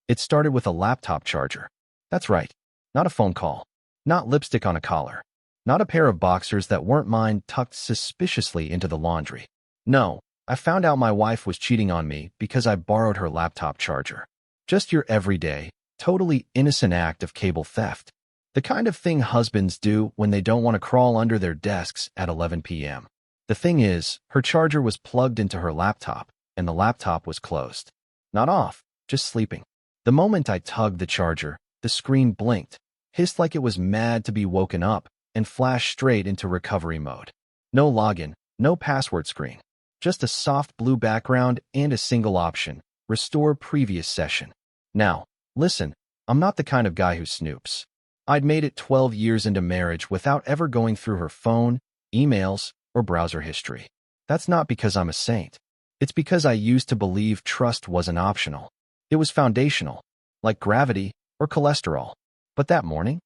It started with a laptop charger. That's right, not a phone call, not lipstick on a collar, not a pair of boxers that weren't mine tucked suspiciously into the laundry. No, I found out my wife was cheating on me because I borrowed her laptop charger. Just your everyday, totally innocent act of cable theft. The kind of thing husbands do when they don't want to crawl under their desks at 11 p.m. The thing is, her charger was plugged into her laptop, and the laptop was closed. Not off, just sleeping. The moment I tugged the charger, the screen blinked, hissed like it was mad to be woken up, and flashed straight into recovery mode. No login, no password screen. Just a soft blue background and a single option, restore previous session. Now, listen, I'm not the kind of guy who snoops. I'd made it 12 years into marriage without ever going through her phone, emails, or browser history. That's not because I'm a saint. It's because I used to believe trust wasn't optional. It was foundational, like gravity or cholesterol. But that morning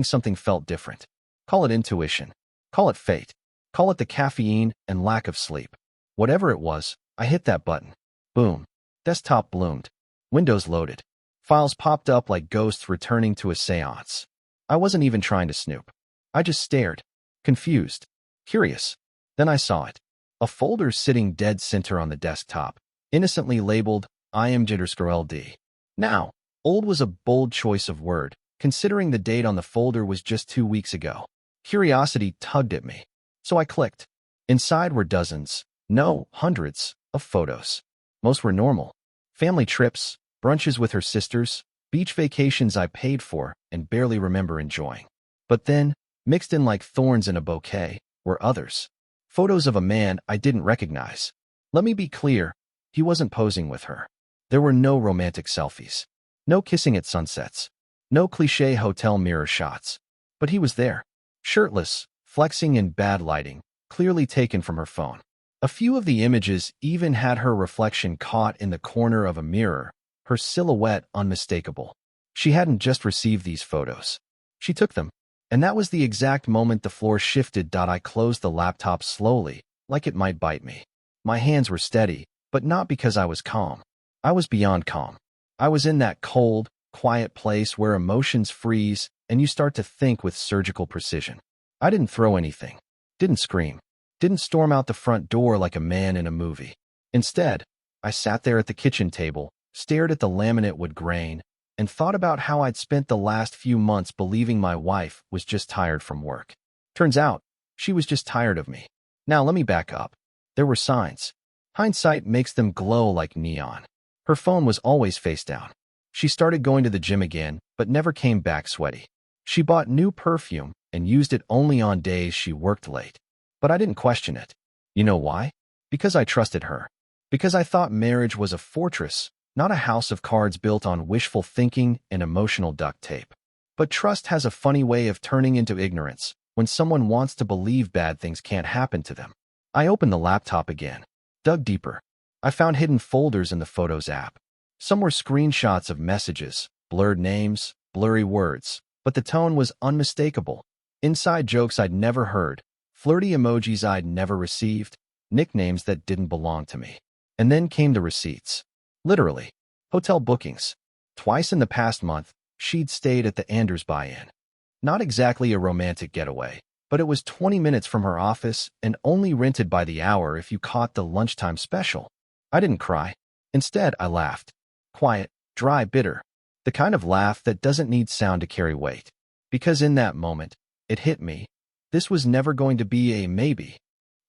something felt different. Call it intuition. Call it fate. Call it the caffeine and lack of sleep. Whatever it was, I hit that button. Boom. Desktop bloomed. Windows loaded. Files popped up like ghosts returning to a seance. I wasn't even trying to snoop. I just stared. Confused. Curious. Then I saw it. A folder sitting dead center on the desktop, innocently labeled IM_LD. Now, old was a bold choice of word, considering the date on the folder was just 2 weeks ago. Curiosity tugged at me, so I clicked. Inside were dozens, no, hundreds, of photos. Most were normal. Family trips, brunches with her sisters, beach vacations I paid for and barely remember enjoying. But then, mixed in like thorns in a bouquet, were others. Photos of a man I didn't recognize. Let me be clear, he wasn't posing with her. There were no romantic selfies. No kissing at sunsets. No cliché hotel mirror shots. But he was there. Shirtless, flexing in bad lighting, clearly taken from her phone. A few of the images even had her reflection caught in the corner of a mirror, her silhouette unmistakable. She hadn't just received these photos. She took them. And that was the exact moment the floor shifted. I closed the laptop slowly, like it might bite me. My hands were steady, but not because I was calm. I was beyond calm. I was in that cold, quiet place where emotions freeze and you start to think with surgical precision. I didn't throw anything. Didn't scream. Didn't storm out the front door like a man in a movie. Instead, I sat there at the kitchen table, stared at the laminate wood grain, and thought about how I'd spent the last few months believing my wife was just tired from work. Turns out, she was just tired of me. Now let me back up. There were signs. Hindsight makes them glow like neon. Her phone was always face down. She started going to the gym again, but never came back sweaty. She bought new perfume and used it only on days she worked late. But I didn't question it. You know why? Because I trusted her. Because I thought marriage was a fortress, not a house of cards built on wishful thinking and emotional duct tape. But trust has a funny way of turning into ignorance when someone wants to believe bad things can't happen to them. I opened the laptop again, dug deeper. I found hidden folders in the Photos app. Some were screenshots of messages, blurred names, blurry words, but the tone was unmistakable. Inside jokes I'd never heard, flirty emojis I'd never received, nicknames that didn't belong to me. And then came the receipts. Literally. Hotel bookings. Twice in the past month, she'd stayed at the Anders Buy-In. Not exactly a romantic getaway, but it was 20 minutes from her office and only rented by the hour if you caught the lunchtime special. I didn't cry. Instead, I laughed. Quiet, dry, bitter. The kind of laugh that doesn't need sound to carry weight. Because in that moment, it hit me. This was never going to be a maybe.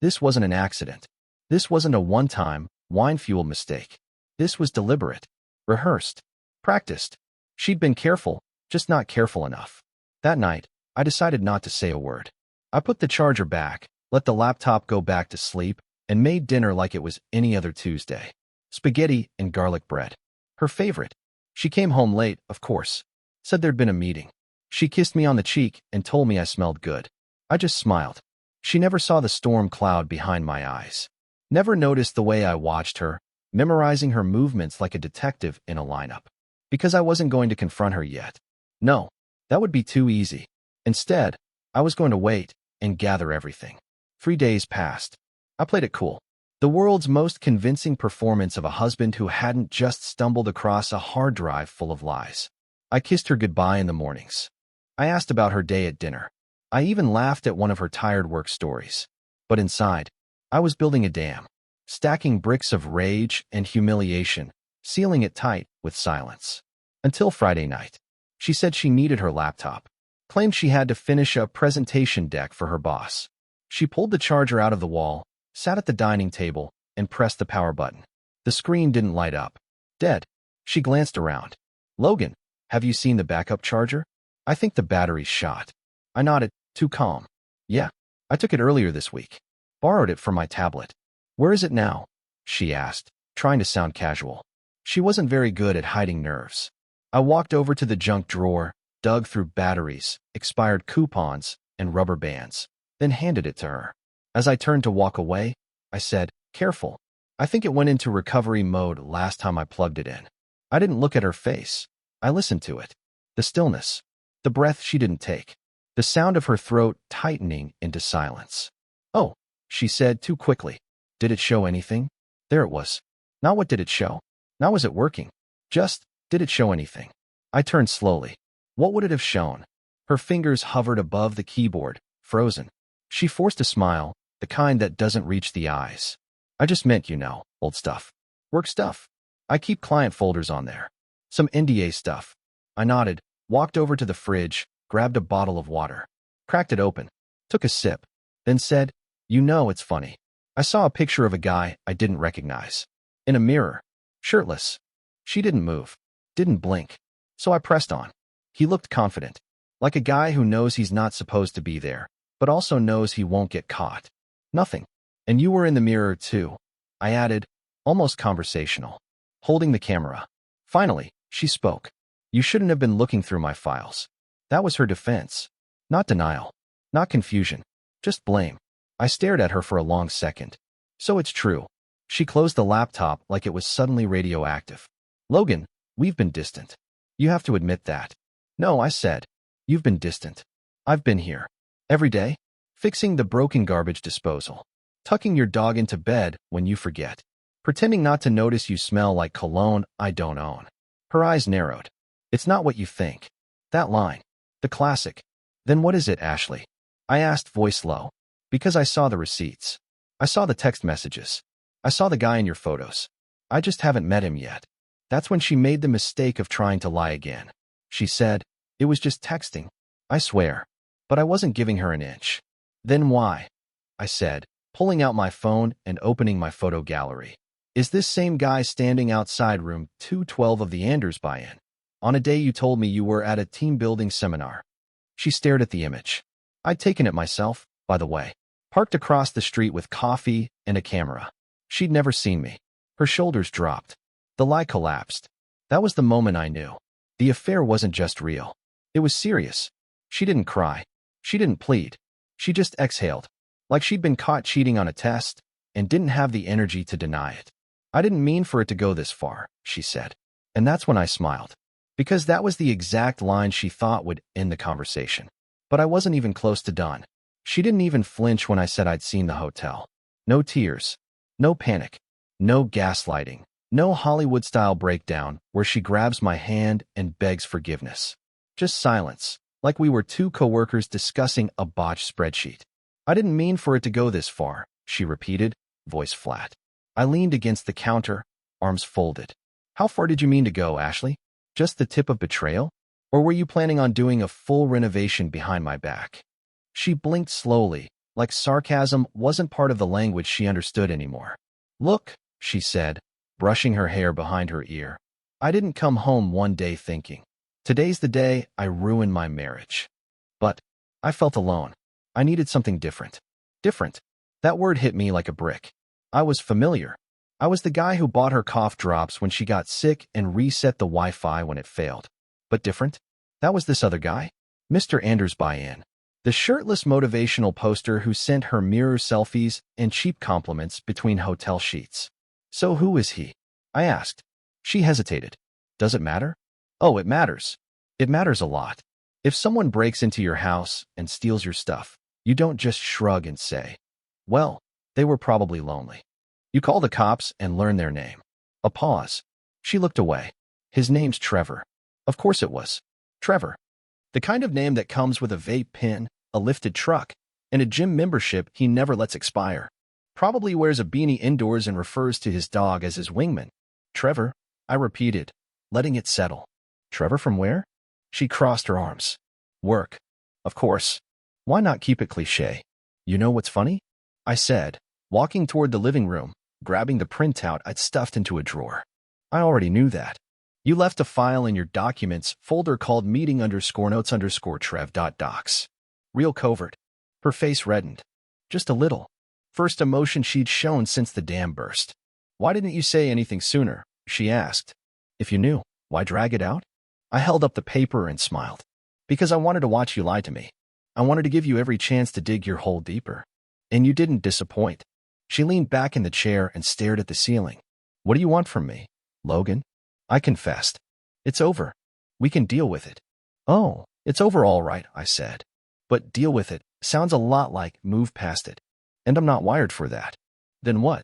This wasn't an accident. This wasn't a one-time, wine-fueled mistake. This was deliberate, rehearsed, practiced. She'd been careful, just not careful enough. That night, I decided not to say a word. I put the charger back, let the laptop go back to sleep, and made dinner like it was any other Tuesday. Spaghetti and garlic bread. Her favorite. She came home late, of course. Said there'd been a meeting. She kissed me on the cheek and told me I smelled good. I just smiled. She never saw the storm cloud behind my eyes. Never noticed the way I watched her, memorizing her movements like a detective in a lineup. Because I wasn't going to confront her yet. No, that would be too easy. Instead, I was going to wait and gather everything. 3 days passed. I played it cool. The world's most convincing performance of a husband who hadn't just stumbled across a hard drive full of lies. I kissed her goodbye in the mornings. I asked about her day at dinner. I even laughed at one of her tired work stories. But inside, I was building a dam, stacking bricks of rage and humiliation, sealing it tight with silence. Until Friday night. She said she needed her laptop, claimed she had to finish a presentation deck for her boss. She pulled the charger out of the wall, sat at the dining table, and pressed the power button. The screen didn't light up. Dead. She glanced around. Logan, have you seen the backup charger? I think the battery's shot. I nodded, too calm. Yeah, I took it earlier this week. Borrowed it from my tablet. Where is it now? She asked, trying to sound casual. She wasn't very good at hiding nerves. I walked over to the junk drawer, dug through batteries, expired coupons, and rubber bands, then handed it to her. As I turned to walk away, I said, careful. I think it went into recovery mode last time I plugged it in. I didn't look at her face. I listened to it. The stillness. The breath she didn't take. The sound of her throat tightening into silence. Oh, she said too quickly. Did it show anything? There it was. Not what did it show. Not was it working. Just, did it show anything? I turned slowly. What would it have shown? Her fingers hovered above the keyboard, frozen. She forced a smile, the kind that doesn't reach the eyes. I just meant, old stuff. Work stuff. I keep client folders on there. Some NDA stuff. I nodded, walked over to the fridge, grabbed a bottle of water, cracked it open, took a sip, then said, it's funny. I saw a picture of a guy I didn't recognize. In a mirror. Shirtless. She didn't move. Didn't blink. So I pressed on. He looked confident. Like a guy who knows he's not supposed to be there, but also knows he won't get caught. Nothing. And you were in the mirror too. I added, almost conversational. Holding the camera. Finally, she spoke. You shouldn't have been looking through my files. That was her defense. Not denial. Not confusion. Just blame. I stared at her for a long second. So it's true. She closed the laptop like it was suddenly radioactive. Logan, we've been distant. You have to admit that. No, I said. You've been distant. I've been here. Every day. Fixing the broken garbage disposal. Tucking your dog into bed when you forget. Pretending not to notice you smell like cologne I don't own. Her eyes narrowed. It's not what you think. That line. The classic. Then what is it, Ashley? I asked, voice low. Because I saw the receipts. I saw the text messages. I saw the guy in your photos. I just haven't met him yet. That's when she made the mistake of trying to lie again. She said, it was just texting. I swear. But I wasn't giving her an inch. Then why? I said, pulling out my phone and opening my photo gallery. Is this same guy standing outside room 212 of the Anders buy-in? On a day you told me you were at a team-building seminar. She stared at the image. I'd taken it myself, by the way. Parked across the street with coffee and a camera. She'd never seen me. Her shoulders dropped. The lie collapsed. That was the moment I knew. The affair wasn't just real. It was serious. She didn't cry. She didn't plead. She just exhaled. Like she'd been caught cheating on a test and didn't have the energy to deny it. I didn't mean for it to go this far, she said. And that's when I smiled. Because that was the exact line she thought would end the conversation. But I wasn't even close to done. She didn't even flinch when I said I'd seen the hotel. No tears. No panic. No gaslighting. No Hollywood-style breakdown where she grabs my hand and begs forgiveness. Just silence, like we were two coworkers discussing a botched spreadsheet. I didn't mean for it to go this far, she repeated, voice flat. I leaned against the counter, arms folded. How far did you mean to go, Ashley? Just the tip of betrayal? Or were you planning on doing a full renovation behind my back? She blinked slowly, like sarcasm wasn't part of the language she understood anymore. Look, she said, brushing her hair behind her ear. I didn't come home one day thinking, today's the day I ruin my marriage. But I felt alone. I needed something different. Different. That word hit me like a brick. I was familiar. I was the guy who bought her cough drops when she got sick and reset the Wi-Fi when it failed. But different? That was this other guy? Mr. Anders buy-in. The shirtless motivational poster who sent her mirror selfies and cheap compliments between hotel sheets. So who is he? I asked. She hesitated. Does it matter? Oh, it matters. It matters a lot. If someone breaks into your house and steals your stuff, you don't just shrug and say, well, they were probably lonely. You call the cops and learn their name. A pause. She looked away. His name's Trevor. Of course it was. Trevor. The kind of name that comes with a vape pen, a lifted truck, and a gym membership he never lets expire. Probably wears a beanie indoors and refers to his dog as his wingman. Trevor, I repeated, letting it settle. Trevor from where? She crossed her arms. Work. Of course. Why not keep it cliché? You know what's funny? I said, walking toward the living room, grabbing the printout I'd stuffed into a drawer. I already knew that. You left a file in your documents folder called meeting_notes_trev.docs. Real covert. Her face reddened. Just a little. First emotion she'd shown since the dam burst. Why didn't you say anything sooner? She asked. If you knew, why drag it out? I held up the paper and smiled. Because I wanted to watch you lie to me. I wanted to give you every chance to dig your hole deeper. And you didn't disappoint. She leaned back in the chair and stared at the ceiling. What do you want from me, Logan? I confessed. It's over. We can deal with it. Oh, it's over all right, I said. But deal with it sounds a lot like move past it. And I'm not wired for that. Then what?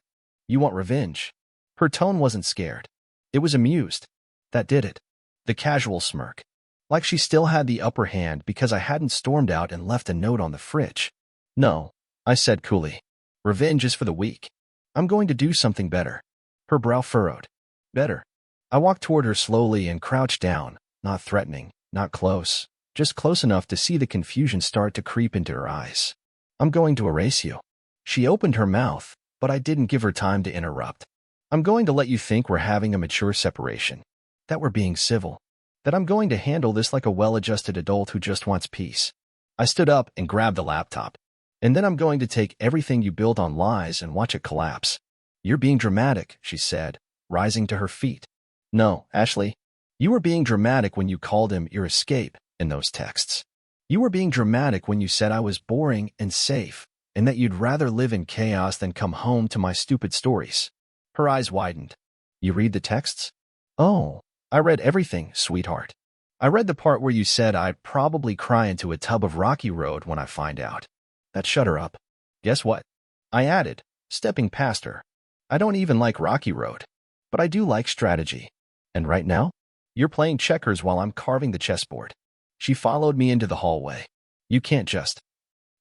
You want revenge? Her tone wasn't scared. It was amused. That did it. The casual smirk. Like she still had the upper hand because I hadn't stormed out and left a note on the fridge. No, I said coolly. Revenge is for the weak. I'm going to do something better. Her brow furrowed. Better. I walked toward her slowly and crouched down, not threatening, not close, just close enough to see the confusion start to creep into her eyes. I'm going to erase you. She opened her mouth, but I didn't give her time to interrupt. I'm going to let you think we're having a mature separation, that we're being civil, that I'm going to handle this like a well-adjusted adult who just wants peace. I stood up and grabbed the laptop. And then I'm going to take everything you built on lies and watch it collapse. You're being dramatic, she said, rising to her feet. No, Ashley. You were being dramatic when you called him your escape in those texts. You were being dramatic when you said I was boring and safe, and that you'd rather live in chaos than come home to my stupid stories. Her eyes widened. You read the texts? Oh, I read everything, sweetheart. I read the part where you said I'd probably cry into a tub of Rocky Road when I find out. That shut her up. Guess what? I added, stepping past her. I don't even like Rocky Road, but I do like strategy. And right now, you're playing checkers while I'm carving the chessboard. She followed me into the hallway. You can't just.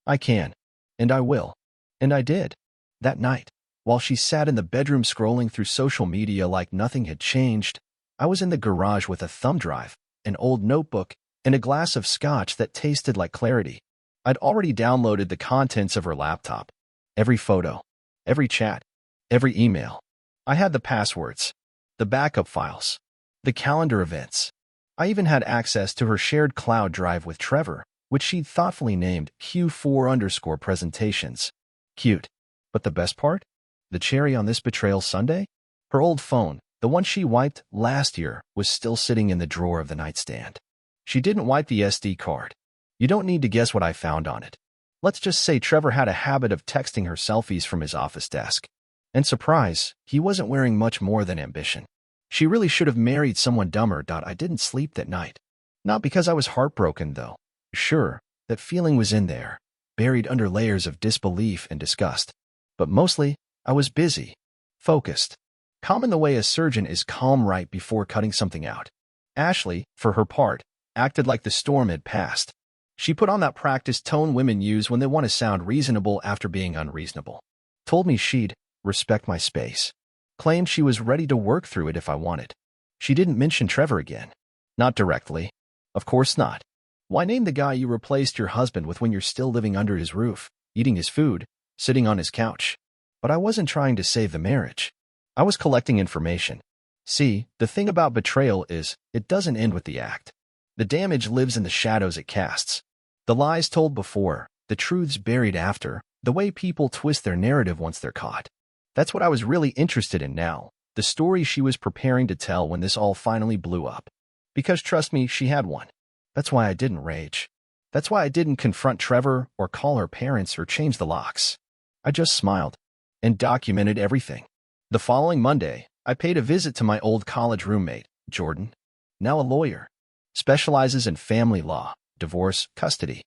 I can. And I will. And I did. That night, while she sat in the bedroom scrolling through social media like nothing had changed, I was in the garage with a thumb drive, an old notebook, and a glass of scotch that tasted like clarity. I'd already downloaded the contents of her laptop. Every photo, every chat, every email. I had the passwords, the backup files, the calendar events. I even had access to her shared cloud drive with Trevor, which she'd thoughtfully named Q4_presentations. Cute. But the best part? The cherry on this betrayal Sunday? Her old phone, the one she wiped last year, was still sitting in the drawer of the nightstand. She didn't wipe the SD card. You don't need to guess what I found on it. Let's just say Trevor had a habit of texting her selfies from his office desk. And surprise, he wasn't wearing much more than ambition. She really should have married someone dumber. I didn't sleep that night. Not because I was heartbroken, though. Sure, that feeling was in there, buried under layers of disbelief and disgust. But mostly, I was busy, focused, calm in the way a surgeon is calm right before cutting something out. Ashley, for her part, acted like the storm had passed. She put on that practiced tone women use when they want to sound reasonable after being unreasonable. Told me she'd respect my space. Claimed she was ready to work through it if I wanted. She didn't mention Trevor again. Not directly. Of course not. Why name the guy you replaced your husband with when you're still living under his roof, eating his food, sitting on his couch? But I wasn't trying to save the marriage. I was collecting information. See, the thing about betrayal is, it doesn't end with the act. The damage lives in the shadows it casts. The lies told before, the truths buried after, the way people twist their narrative once they're caught. That's what I was really interested in now, the story she was preparing to tell when this all finally blew up. Because trust me, she had one. That's why I didn't rage. That's why I didn't confront Trevor or call her parents or change the locks. I just smiled and documented everything. The following Monday, I paid a visit to my old college roommate, Jordan, now a lawyer, specializes in family law, divorce, custody.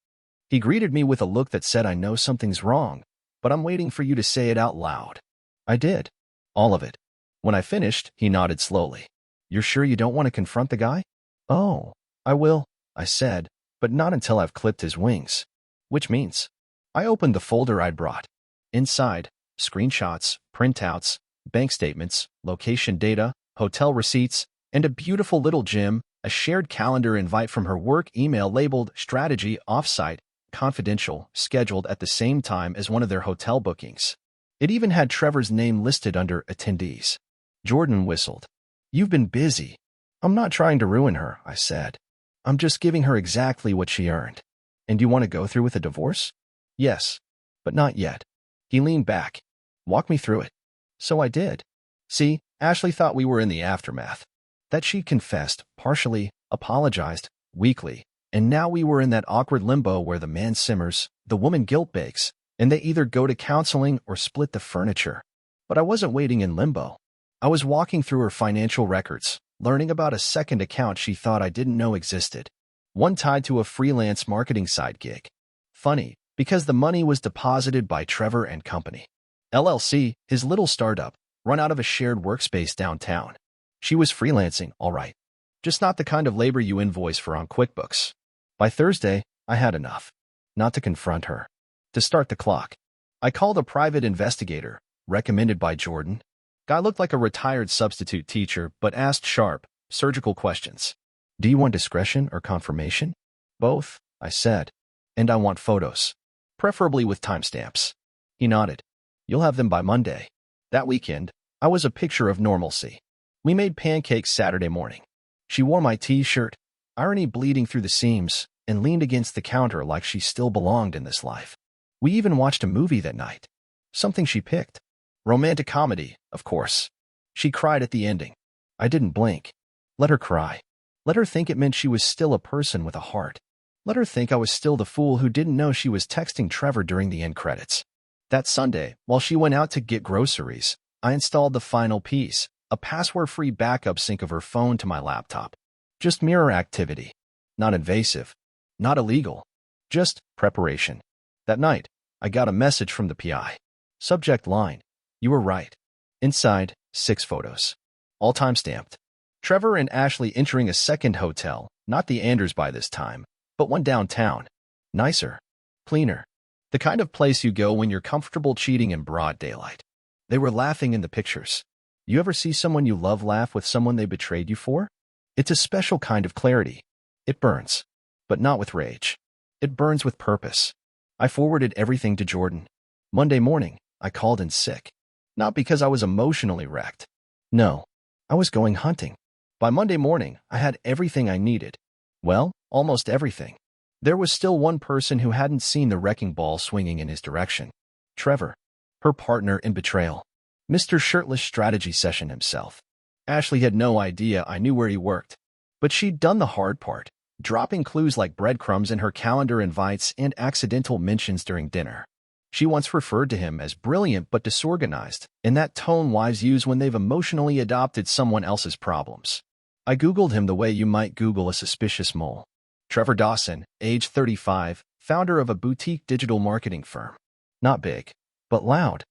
He greeted me with a look that said, I know something's wrong, but I'm waiting for you to say it out loud. I did. All of it. When I finished, he nodded slowly. You're sure you don't want to confront the guy? Oh, I will, I said, but not until I've clipped his wings. Which means, I opened the folder I'd brought. Inside, screenshots, printouts, bank statements, location data, hotel receipts, and a beautiful little gem, a shared calendar invite from her work email labeled Strategy Offsite, Confidential, scheduled at the same time as one of their hotel bookings. It even had Trevor's name listed under attendees. Jordan whistled. You've been busy. I'm not trying to ruin her, I said. I'm just giving her exactly what she earned. And you want to go through with a divorce? Yes, but not yet. He leaned back. Walk me through it. So I did. See, Ashley thought we were in the aftermath. That she confessed, partially, apologized, weakly, and now we were in that awkward limbo where the man simmers, the woman guilt bakes, and they either go to counseling or split the furniture. But I wasn't waiting in limbo. I was walking through her financial records, learning about a second account she thought I didn't know existed. One tied to a freelance marketing side gig. Funny, because the money was deposited by Trevor and Company. LLC, his little startup, run out of a shared workspace downtown. She was freelancing, all right. Just not the kind of labor you invoice for on QuickBooks. By Thursday, I had enough. Not to confront her. To start the clock. I called a private investigator, recommended by Jordan. Guy looked like a retired substitute teacher, but asked sharp, surgical questions. Do you want discretion or confirmation? Both, I said. And I want photos. Preferably with timestamps. He nodded. You'll have them by Monday. That weekend, I was a picture of normalcy. We made pancakes Saturday morning. She wore my t-shirt, irony bleeding through the seams, and leaned against the counter like she still belonged in this life. We even watched a movie that night. Something she picked. Romantic comedy, of course. She cried at the ending. I didn't blink. Let her cry. Let her think it meant she was still a person with a heart. Let her think I was still the fool who didn't know she was texting Trevor during the end credits. That Sunday, while she went out to get groceries, I installed the final piece, a password-free backup sync of her phone to my laptop. Just mirror activity. Not invasive. Not illegal. Just preparation. That night, I got a message from the PI. Subject line. You were right. Inside, 6 photos. All time-stamped. Trevor and Ashley entering a second hotel, not the Anders by this time, but one downtown. Nicer. Cleaner. The kind of place you go when you're comfortable cheating in broad daylight. They were laughing in the pictures. You ever see someone you love laugh with someone they betrayed you for? It's a special kind of clarity. It burns. But not with rage. It burns with purpose. I forwarded everything to Jordan. Monday morning, I called in sick. Not because I was emotionally wrecked. No, I was going hunting. By Monday morning, I had everything I needed. Well, almost everything. There was still one person who hadn't seen the wrecking ball swinging in his direction. Trevor, her partner in betrayal. Mr. Shirtless strategy session himself. Ashley had no idea I knew where he worked. But she'd done the hard part, dropping clues like breadcrumbs in her calendar invites and accidental mentions during dinner. She once referred to him as brilliant but disorganized, in that tone wives use when they've emotionally adopted someone else's problems. I Googled him the way you might Google a suspicious mole. Trevor Dawson, age 35, founder of a boutique digital marketing firm. Not big, but loud.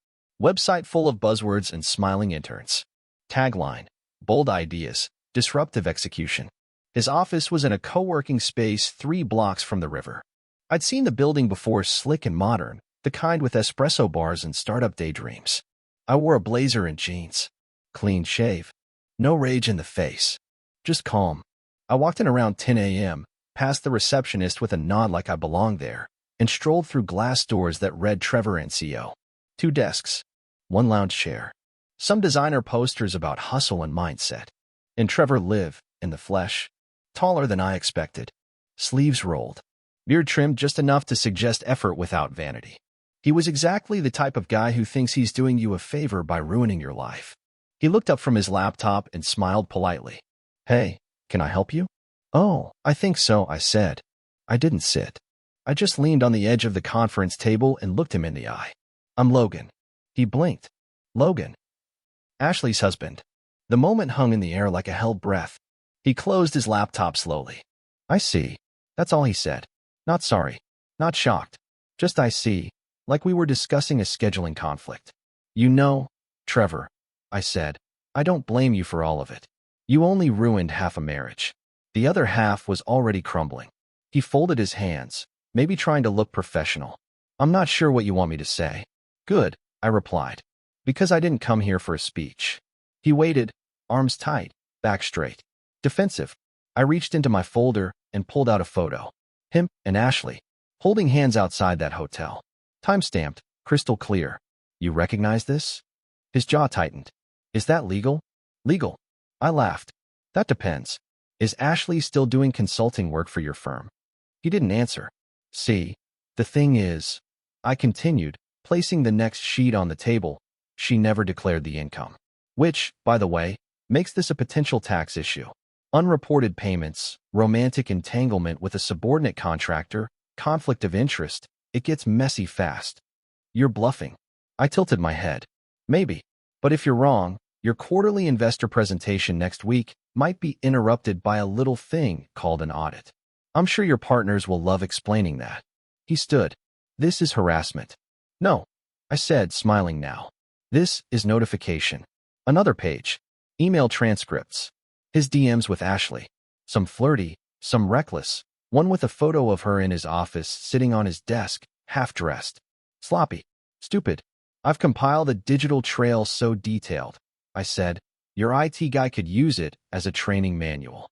Website full of buzzwords and smiling interns. Tagline, bold ideas, disruptive execution. His office was in a co-working space 3 blocks from the river. I'd seen the building before, slick and modern, the kind with espresso bars and startup daydreams. I wore a blazer and jeans. Clean shave. No rage in the face. Just calm. I walked in around 10 a.m., past the receptionist with a nod like I belonged there, and strolled through glass doors that read Trevor and CO. 2 desks. 1 lounge chair. Some designer posters about hustle and mindset. And Trevor lived, in the flesh. Taller than I expected. Sleeves rolled. Beard trimmed just enough to suggest effort without vanity. He was exactly the type of guy who thinks he's doing you a favor by ruining your life. He looked up from his laptop and smiled politely. Hey, can I help you? Oh, I think so, I said. I didn't sit. I just leaned on the edge of the conference table and looked him in the eye. I'm Logan. He blinked. Logan. Ashley's husband. The moment hung in the air like a held breath. He closed his laptop slowly. I see. That's all he said. Not sorry. Not shocked. Just I see. Like we were discussing a scheduling conflict. You know, Trevor, I said. I don't blame you for all of it. You only ruined half a marriage. The other half was already crumbling. He folded his hands, maybe trying to look professional. I'm not sure what you want me to say. Good, I replied. Because I didn't come here for a speech. He waited, arms tight, back straight. Defensive. I reached into my folder and pulled out a photo. Him and Ashley, holding hands outside that hotel. Time-stamped, crystal clear. You recognize this? His jaw tightened. Is that legal? Legal. I laughed. That depends. Is Ashley still doing consulting work for your firm? He didn't answer. See, the thing is, I continued, placing the next sheet on the table, she never declared the income. Which, by the way, makes this a potential tax issue. Unreported payments, romantic entanglement with a subordinate contractor, conflict of interest, it gets messy fast. You're bluffing. I tilted my head. Maybe. But if you're wrong, your quarterly investor presentation next week might be interrupted by a little thing called an audit. I'm sure your partners will love explaining that. He stood. This is harassment. No, I said, smiling now. This is notification. Another page. Email transcripts. His DMs with Ashley. Some flirty, some reckless, one with a photo of her in his office sitting on his desk, half-dressed. Sloppy. Stupid. I've compiled a digital trail so detailed. I said, your IT guy could use it as a training manual.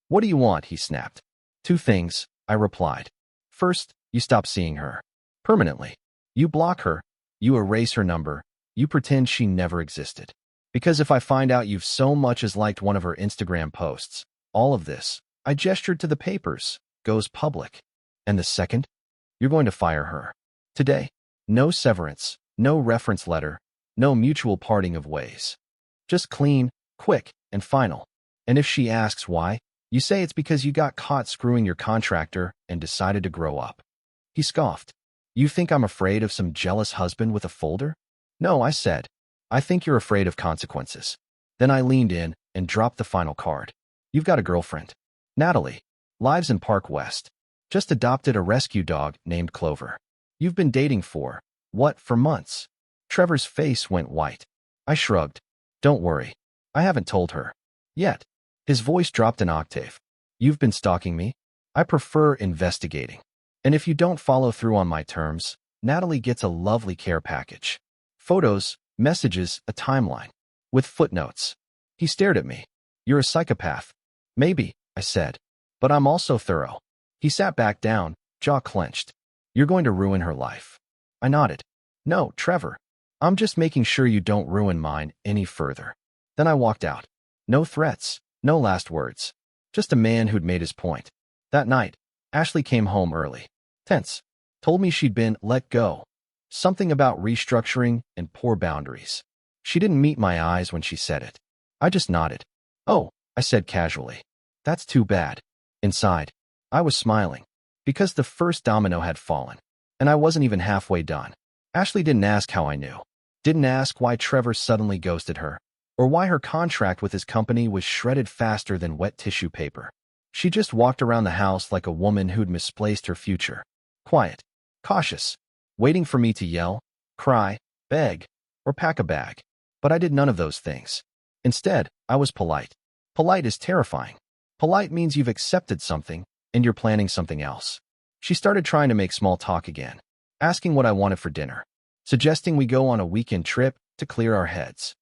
What do you want? He snapped. 2 things, I replied. First, you stop seeing her. Permanently. You block her. You erase her number. You pretend she never existed. Because if I find out you've so much as liked one of her Instagram posts, all of this, I gestured to the papers, goes public. And the second, you're going to fire her. Today. No severance, no reference letter, no mutual parting of ways. Just clean, quick, and final. And if she asks why, you say it's because you got caught screwing your contractor and decided to grow up. He scoffed. You think I'm afraid of some jealous husband with a folder? No, I said. I think you're afraid of consequences. Then I leaned in and dropped the final card. You've got a girlfriend. Natalie. Lives in Park West. Just adopted a rescue dog named Clover. You've been dating for months? Trevor's face went white. I shrugged. Don't worry. I haven't told her. Yet. His voice dropped an octave. You've been stalking me? I prefer investigating. And if you don't follow through on my terms, Natalie gets a lovely care package. Photos, messages, a timeline. With footnotes. He stared at me. You're a psychopath. Maybe, I said. But I'm also thorough. He sat back down, jaw clenched. You're going to ruin her life. I nodded. No, Trevor. I'm just making sure you don't ruin mine any further. Then I walked out. No threats, no last words. Just a man who'd made his point. That night, Ashley came home early. Tense. Told me she'd been let go. Something about restructuring and poor boundaries. She didn't meet my eyes when she said it. I just nodded. Oh, I said casually. That's too bad. Inside, I was smiling. Because the first domino had fallen. And I wasn't even halfway done. Ashley didn't ask how I knew. Didn't ask why Trevor suddenly ghosted her. Or why her contract with his company was shredded faster than wet tissue paper. She just walked around the house like a woman who'd misplaced her future. Quiet. Cautious. Waiting for me to yell, cry, beg, or pack a bag. But I did none of those things. Instead, I was polite. Polite is terrifying. Polite means you've accepted something, and you're planning something else. She started trying to make small talk again, asking what I wanted for dinner, suggesting we go on a weekend trip to clear our heads.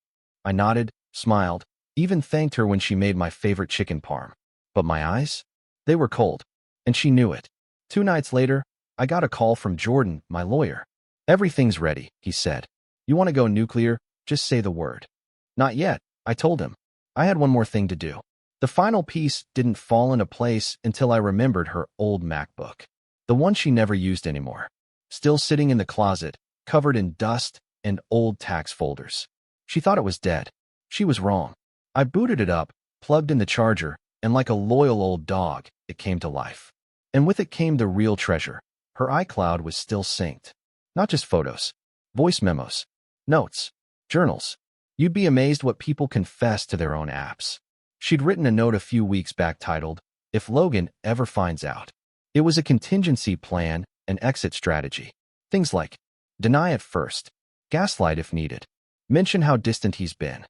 I nodded, smiled, even thanked her when she made my favorite chicken parm. But my eyes? They were cold, and she knew it. 2 nights later, I got a call from Jordan, my lawyer. Everything's ready, he said. You want to go nuclear? Just say the word. Not yet, I told him. I had one more thing to do. The final piece didn't fall into place until I remembered her old MacBook. The one she never used anymore. Still sitting in the closet, covered in dust and old tax folders. She thought it was dead. She was wrong. I booted it up, plugged in the charger, and like a loyal old dog, it came to life. And with it came the real treasure. Her iCloud was still synced. Not just photos. Voice memos. Notes. Journals. You'd be amazed what people confess to their own apps. She'd written a note a few weeks back titled, If Logan Ever Finds Out. It was a contingency plan, an exit strategy. Things like, deny at first, gaslight if needed, mention how distant he's been.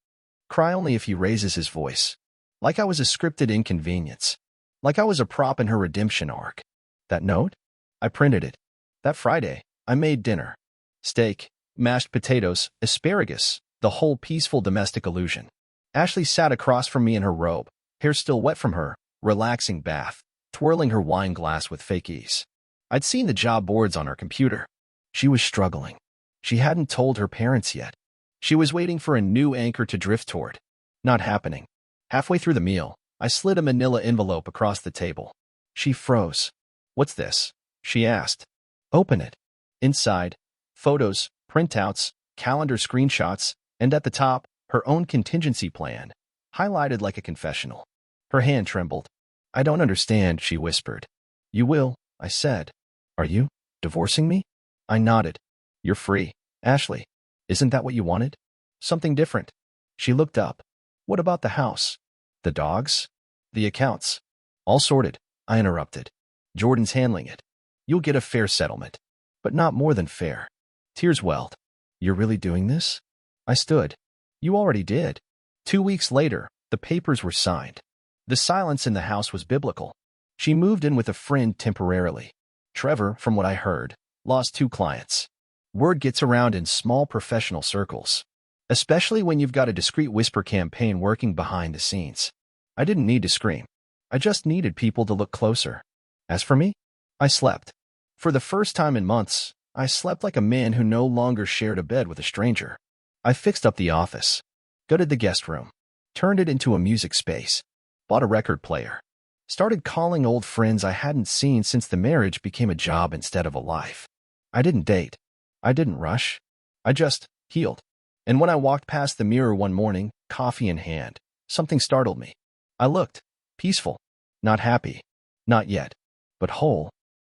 Cry only if he raises his voice. Like I was a scripted inconvenience. Like I was a prop in her redemption arc. That note? I printed it. That Friday, I made dinner. Steak, mashed potatoes, asparagus, the whole peaceful domestic illusion. Ashley sat across from me in her robe, hair still wet from her relaxing bath, twirling her wine glass with fake ease. I'd seen the job boards on her computer. She was struggling. She hadn't told her parents yet. She was waiting for a new anchor to drift toward. Not happening. Halfway through the meal, I slid a manila envelope across the table. She froze. "What's this?" she asked. "Open it." Inside, photos, printouts, calendar screenshots, and at the top, her own contingency plan, highlighted like a confessional. Her hand trembled. "I don't understand," she whispered. "You will," I said. "Are you divorcing me?" I nodded. "You're free, Ashley. Isn't that what you wanted? Something different." She looked up. "What about the house? The dogs? The accounts?" "All sorted," I interrupted. "Jordan's handling it. You'll get a fair settlement. But not more than fair." Tears welled. "You're really doing this?" I stood. "You already did." 2 weeks later, the papers were signed. The silence in the house was biblical. She moved in with a friend temporarily. Trevor, from what I heard, lost 2 clients. Word gets around in small professional circles, especially when you've got a discreet whisper campaign working behind the scenes. I didn't need to scream. I just needed people to look closer. As for me, I slept. For the first time in months, I slept like a man who no longer shared a bed with a stranger. I fixed up the office, gutted the guest room, turned it into a music space, bought a record player, started calling old friends I hadn't seen since the marriage became a job instead of a life. I didn't date. I didn't rush. I just healed. And when I walked past the mirror one morning, coffee in hand, something startled me. I looked. Peaceful. Not happy. Not yet. But whole.